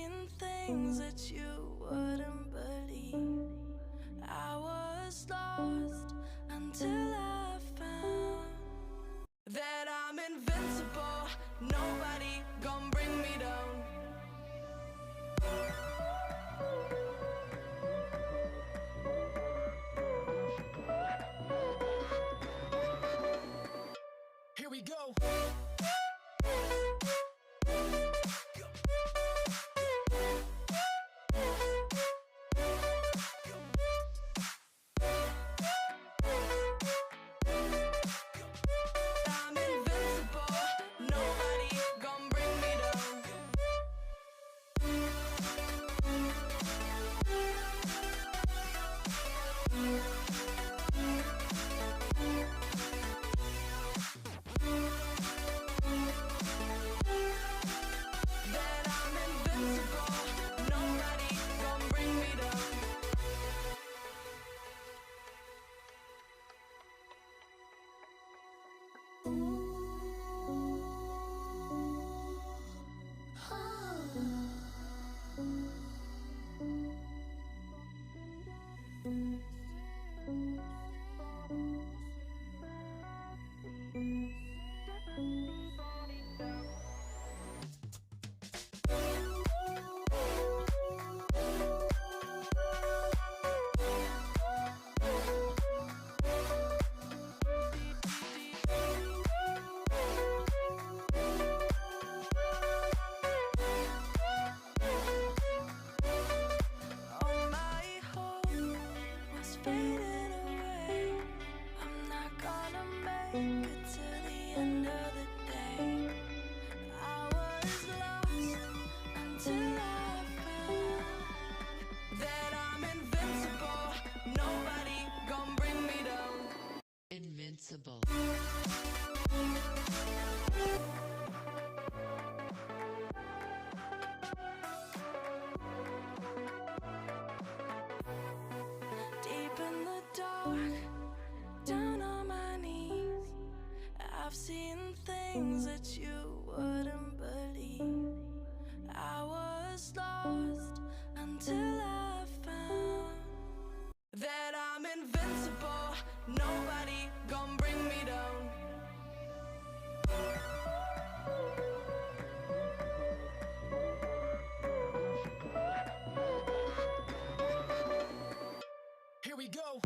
seen things that you wouldn't believe. I was lost until I found that I'm invincible. Nobody gon' bring me down. Here we go. I'm invincible. Nobody gon' bring me down. That I'm invincible. Nobody gon' bring me down. All my hope was fading away. I'm not gonna make it to the end of the day. I was lost until I found that I'm invincible. Nobody gon' bring me down. Invincible. Deep in the dark, down on my knees, I've seen things that you wouldn't believe. I was lost until I found that I'm invincible. Nobody gon' bring me down. Here we go.